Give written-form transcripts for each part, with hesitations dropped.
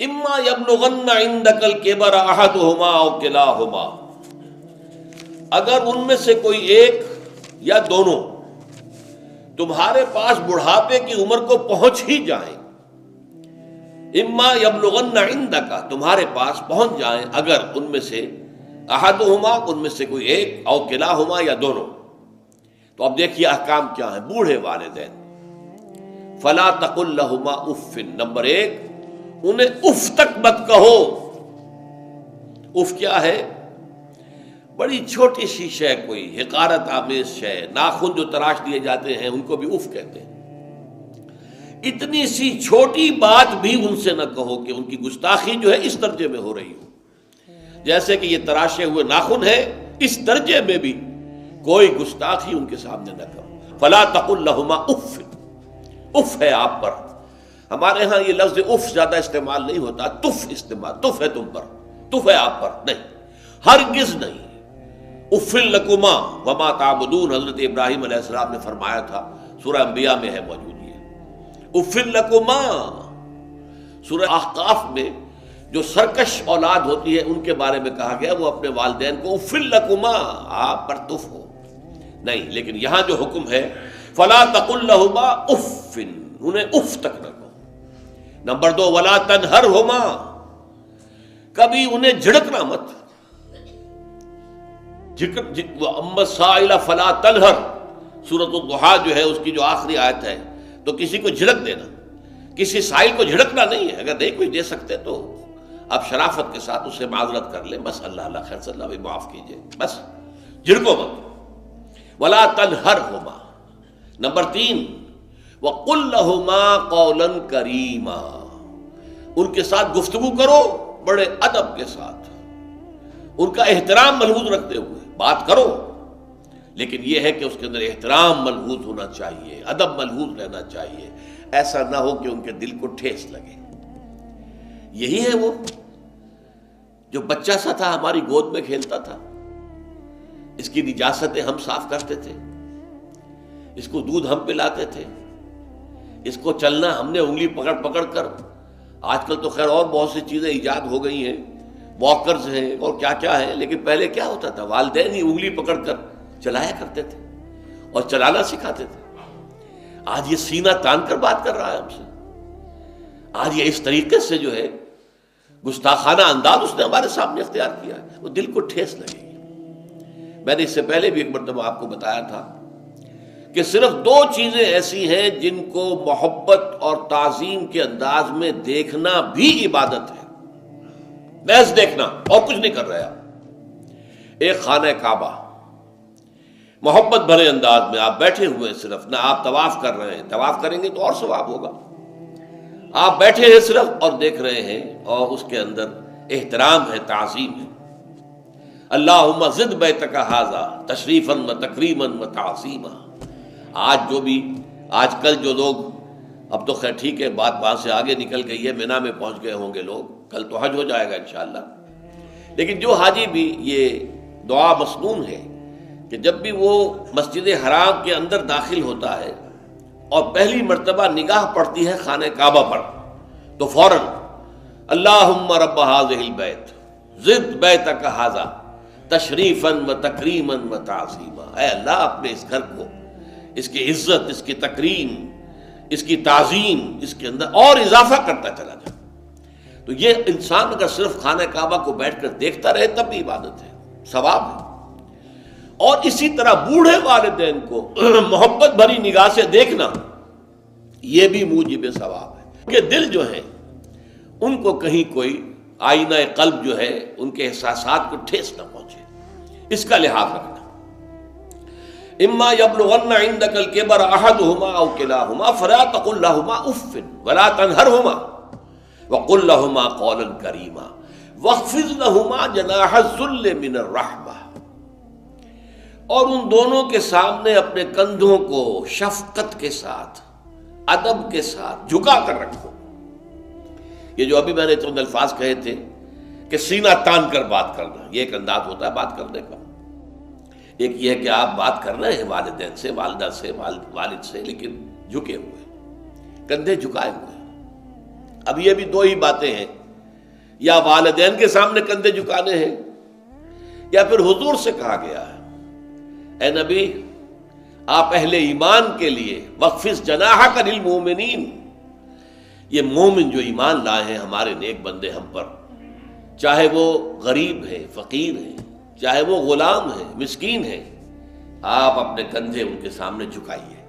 اما یبلغن عندک الکبر احدہما او کلاہما، اگر ان میں سے کوئی ایک یا دونوں تمہارے پاس بڑھاپے کی عمر کو پہنچ ہی جائیں، اما یبلغن عندک تمہارے پاس پہنچ جائیں اگر ان میں سے احدہما ان میں سے کوئی ایک، او کلاہما یا دونوں. تو اب دیکھیے احکام کیا ہیں. بوڑھے والدین، فلا تقل لہما اف، نمبر ایک انہیں اف تک مت کہو. اف کیا ہے؟ بڑی چھوٹی سی شے، کوئی حقارت آمیز شے، ناخن جو تراش دیے جاتے ہیں ان کو بھی اف کہتے ہیں. اتنی سی چھوٹی بات بھی ان سے نہ کہو کہ ان کی گستاخی جو ہے اس درجے میں ہو رہی ہو. جیسے کہ یہ تراشے ہوئے ناخن ہے، اس درجے میں بھی کوئی گستاخی ان کے سامنے نہ کرو. فلا تقل لہما اف، اف ہے آپ پر. ہمارے ہاں یہ لفظ اف زیادہ استعمال نہیں ہوتا، تف استعمال، تف ہے تم پر، تف ہے آپ پر. نہیں، ہرگز نہیں. اف لکما وما تعبدون، حضرت ابراہیم علیہ السلام نے فرمایا تھا، سورہ انبیاء میں ہے موجود یہ. اف لکما، سورہ احقاف میں جو سرکش اولاد ہوتی ہے ان کے بارے میں کہا گیا وہ اپنے والدین کو اف لکما، آپ پر تف ہو. نہیں، لیکن یہاں جو حکم ہے فلا تقل لہما اف، انہیں اف تک نہ کہو. نمبر دو ولا تنہرہما، کبھی انہیں جھڑکنا مت. اما السائل فلا تنہر، سورۃ الضحیٰ جو ہے اس کی جو آخری آیت ہے، تو کسی کو جھڑک دینا، کسی سائل کو جھڑکنا نہیں ہے. اگر نہیں کوئی دے سکتے تو آپ شرافت کے ساتھ اس سے معذرت کر لیں، بس اللہ اللہ خیر صلی اللہ بھی معاف کیجئے، بس جھڑکو مت. ولا تنہرہما. نمبر تین وقل لہما قولا کریما، ان کے ساتھ گفتگو کرو بڑے ادب کے ساتھ، ان کا احترام ملحوظ رکھتے ہوئے بات کرو. لیکن یہ ہے کہ اس کے اندر احترام ملحوظ ہونا چاہیے، ادب ملحوظ رہنا چاہیے. ایسا نہ ہو کہ ان کے دل کو ٹھیس لگے. یہی ہے وہ جو بچہ سا تھا ہماری گود میں کھیلتا تھا، اس کی نجاستیں ہم صاف کرتے تھے، اس کو دودھ ہم پلاتے تھے، اس کو چلنا ہم نے انگلی پکڑ پکڑ کر. آج کل تو خیر اور بہت سی چیزیں ایجاد ہو گئی ہیں، واکرز ہیں اور کیا کیا ہے، لیکن پہلے کیا ہوتا تھا؟ والدین ہی انگلی پکڑ کر چلایا کرتے تھے اور چلانا سکھاتے تھے. آج یہ سینہ تان کر بات کر رہا ہے ہم سے. آج یہ اس طریقے سے جو ہے گستاخانہ انداز اس نے ہمارے سامنے اختیار کیا ہے، وہ دل کو ٹھیس لگے گی. میں نے اس سے پہلے بھی ایک مرتبہ آپ کو بتایا تھا کہ صرف دو چیزیں ایسی ہیں جن کو محبت اور تعظیم کے انداز میں دیکھنا بھی عبادت ہے. محض دیکھنا اور کچھ نہیں کر رہے آپ. ایک خانہ کعبہ، محبت بھرے انداز میں آپ بیٹھے ہوئے ہیں، صرف نہ آپ طواف کر رہے ہیں، طواف کریں گے تو اور ثواب ہوگا. آپ بیٹھے ہیں صرف اور دیکھ رہے ہیں، اور اس کے اندر احترام ہے، تعظیم ہے. اللہم زد بیتک ھذا تشریفا و تکریما و تعظیما. آج کل جو لوگ، اب تو خیر ٹھیک ہے بات وہاں سے آگے نکل گئی ہے، مینا میں پہنچ گئے ہوں گے لوگ، کل تو حج ہو جائے گا انشاءاللہ. لیکن جو حاجی بھی یہ دعا مسنون ہے کہ جب بھی وہ مسجد حرام کے اندر داخل ہوتا ہے اور پہلی مرتبہ نگاہ پڑتی ہے خانہ کعبہ پر، تو فوراً اللہم رب ھذہ البیت زد بیتک ھذا تشریفا و تکریما و تعظیما. اے اللہ اپنے اس گھر کو، اس کی عزت، اس کی تکریم، اس کی تعظیم، اس کے اندر اور اضافہ کرتا چلا جائے. تو یہ انسان اگر صرف خانہ کعبہ کو بیٹھ کر دیکھتا رہے تب بھی عبادت ہے، ثواب ہے. اور اسی طرح بوڑھے والدین کو محبت بھری نگاہ سے دیکھنا، یہ بھی موجب ثواب ہے کہ دل جو ہے ان کو کہیں کوئی آئینہ قلب جو ہے ان کے احساسات کو ٹھیس نہ پہنچے، اس کا لحاظ رکھنا. اما یبلغن عندک الکبر احدہما او کلاہما فلا تقل لہما اف ولا تنہرہما وقل لہما قولا کریما واخفض لہما جناح الذل من الرحمہ. اور ان دونوں کے سامنے اپنے کندھوں کو شفقت کے ساتھ، ادب کے ساتھ جھکا کر رکھو. یہ جو ابھی میں نے چند الفاظ کہے تھے کہ سینہ تان کر بات کرنا، یہ ایک انداز ہوتا ہے بات کرنے کا. ایک یہ ہے کہ آپ بات کر رہے ہیں والدین سے، والدہ سے، والد سے، لیکن جھکے ہوئے، کندھے جھکائے ہوئے. اب یہ بھی دو ہی باتیں ہیں یا والدین کے سامنے کندھے جھکانے ہیں، یا پھر حضور سے کہا گیا ہے اے نبی آپ اہل ایمان کے لیے وخفض جناحک للمؤمنین، یہ مومن جو ایمان لائے ہیں ہمارے نیک بندے ہم پر، چاہے وہ غریب ہے، فقیر ہے، چاہے وہ غلام ہے، مسکین ہے، آپ اپنے کندھے ان کے سامنے جھکائیے۔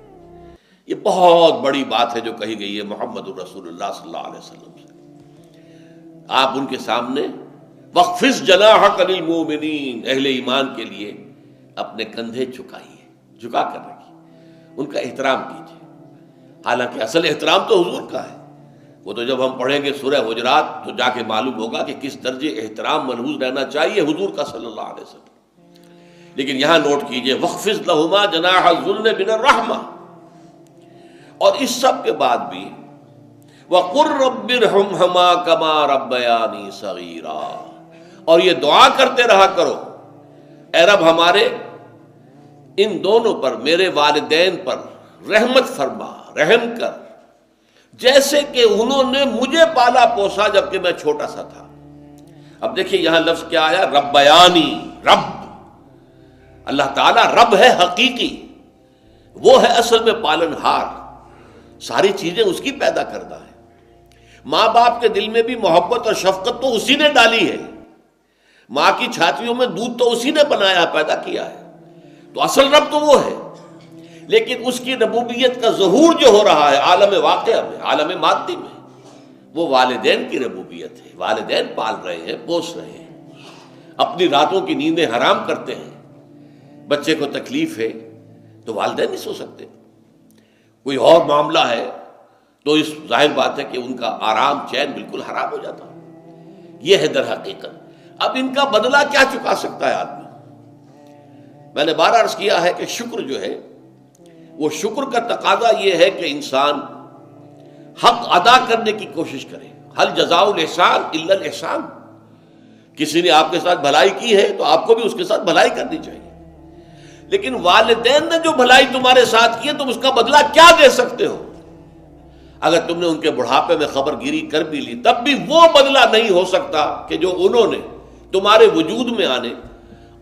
یہ بہت بڑی بات ہے جو کہی گئی ہے محمد رسول اللہ صلی اللہ علیہ وسلم سے۔ آپ ان کے سامنے وخفض جناحک للمؤمنین، اہل ایمان کے لیے اپنے کندھے جھکائیے، جھکا کر رکھیے، ان کا احترام کیجیے۔ حالانکہ اصل احترام تو حضور کا ہے، وہ تو جب ہم پڑھیں گے سورہ حجرات تو جا کے معلوم ہوگا کہ کس درجے احترام ملحوظ رہنا چاہیے حضور کا صلی اللہ علیہ وسلم۔ لیکن یہاں نوٹ کیجئے وَخْفِضْ لَهُمَا جَنَاحَ الذُّلِّ مِنَ الرَّحْمَةِ، اور اس سب کے بعد بھی وَقُلْ رَبِّ ارْحَمْهُمَا كَمَا رَبَّيَانِي صَغِيرًا، اور یہ دعا کرتے رہا کرو اے رب ہمارے ان دونوں پر، میرے والدین پر رحمت فرما، رحم کر، جیسے کہ انہوں نے مجھے پالا پوسا جبکہ میں چھوٹا سا تھا۔ اب دیکھیں یہاں لفظ کیا آیا، ربیانی، رب، اللہ تعالیٰ رب ہے حقیقی، وہ ہے اصل میں پالن ہار، ساری چیزیں اس کی پیدا کردہ ہے۔ ماں باپ کے دل میں بھی محبت اور شفقت تو اسی نے ڈالی ہے، ماں کی چھاتیوں میں دودھ تو اسی نے بنایا، پیدا کیا ہے، تو اصل رب تو وہ ہے۔ لیکن اس کی ربوبیت کا ظہور جو ہو رہا ہے عالم واقعہ میں، عالم مادی میں، وہ والدین کی ربوبیت ہے۔ والدین پال رہے ہیں، پوس رہے ہیں، اپنی راتوں کی نیندیں حرام کرتے ہیں۔ بچے کو تکلیف ہے تو والدین نہیں سو سکتے، کوئی اور معاملہ ہے تو اس ظاہر بات ہے کہ ان کا آرام چین بالکل حرام ہو جاتا۔ یہ ہے در حقیقت۔ اب ان کا بدلہ کیا چکا سکتا ہے آدمی؟ میں نے بار عرض کیا ہے کہ شکر جو ہے وہ شکر کا تقاضا یہ ہے کہ انسان حق ادا کرنے کی کوشش کرے۔ حل جزاء الاحسان الا الاحسان، کسی نے آپ کے ساتھ بھلائی کی ہے تو آپ کو بھی اس کے ساتھ بھلائی کرنی چاہیے۔ لیکن والدین نے جو بھلائی تمہارے ساتھ کی ہے تم اس کا بدلہ کیا دے سکتے ہو؟ اگر تم نے ان کے بڑھاپے میں خبر گیری کر بھی لی تب بھی وہ بدلہ نہیں ہو سکتا کہ جو انہوں نے تمہارے وجود میں آنے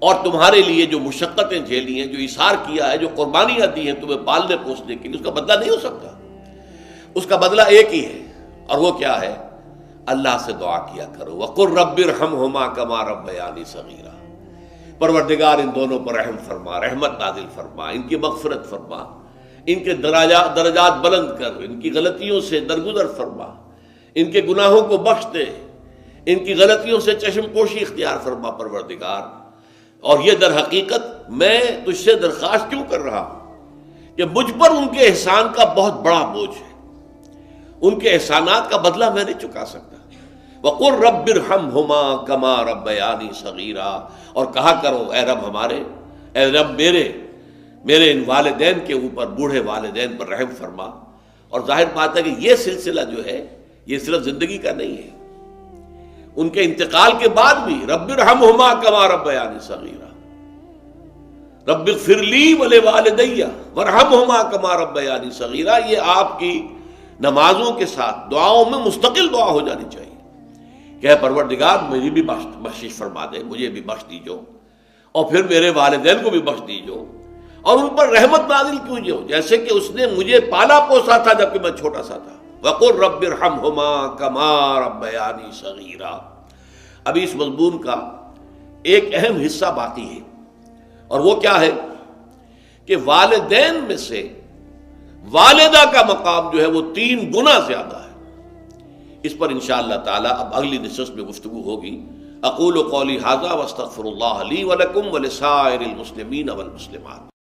اور تمہارے لیے جو مشقتیں جھیلی ہیں، جو ایثار کیا ہے، جو قربانیاں دی ہیں تمہیں پالنے پوسنے کے لیے، اس کا بدلہ نہیں ہو سکتا۔ اس کا بدلہ ایک ہی ہے، اور وہ کیا ہے؟ اللہ سے دعا کیا کرو وَقُلْ رَبِّ ارْحَمْهُمَا كَمَا رَبَّيَانِي صَغِيرًا، پروردگار ان دونوں پر رحم فرما، رحمت نازل فرما، ان کی مغفرت فرما، ان کے درجات بلند کر، ان کی غلطیوں سے درگزر فرما، ان کے گناہوں کو بخش دے، ان کی غلطیوں سے چشم پوشی اختیار فرما پروردگار۔ اور یہ در حقیقت میں تجھ سے درخواست کیوں کر رہا ہوں کہ مجھ پر ان کے احسان کا بہت بڑا بوجھ ہے، ان کے احسانات کا بدلہ میں نہیں چکا سکتا۔ وَقُلْ رَبِّ ارْحَمْهُمَا كَمَا رَبَّيَانِي صَغِيرًا، اور کہا کرو اے رب ہمارے، اے رب میرے ان والدین کے اوپر، بوڑھے والدین پر رحم فرما۔ اور ظاہر بات ہے کہ یہ سلسلہ جو ہے یہ صرف زندگی کا نہیں ہے، ان کے انتقال کے بعد بھی رب ارحمہما کما ربیانی صغیرا، رب اغفر لی ولوالدی وارحمہما کما ربیانی صغیرا، یہ آپ کی نمازوں کے ساتھ دعاؤں میں مستقل دعا ہو جانی چاہیے کہ اے پروردگار مجھے بھی بخشش فرما دے، مجھے بھی بخش دیجو، اور پھر میرے والدین کو بھی بخش دیجو، اور ان پر رحمت نازل کیجو جیسے کہ اس نے مجھے پالا پوسا تھا جبکہ میں چھوٹا سا تھا۔ وَقُلْ رَبِّ ارْحَمْهُمَا كَمَا رَبَّيَانِي صَغِيرًا۔ ابھی اس مضمون کا ایک اہم حصہ باقی ہے، اور وہ کیا ہے کہ والدین میں سے والدہ کا مقام جو ہے وہ 3 گنا زیادہ ہے۔ اس پر انشاءاللہ تعالی اب اگلی نشست میں گفتگو ہوگی۔ اقول قولی ھذا واستغفر اللہ لی ولکم ولسائر المسلمین والمسلمات۔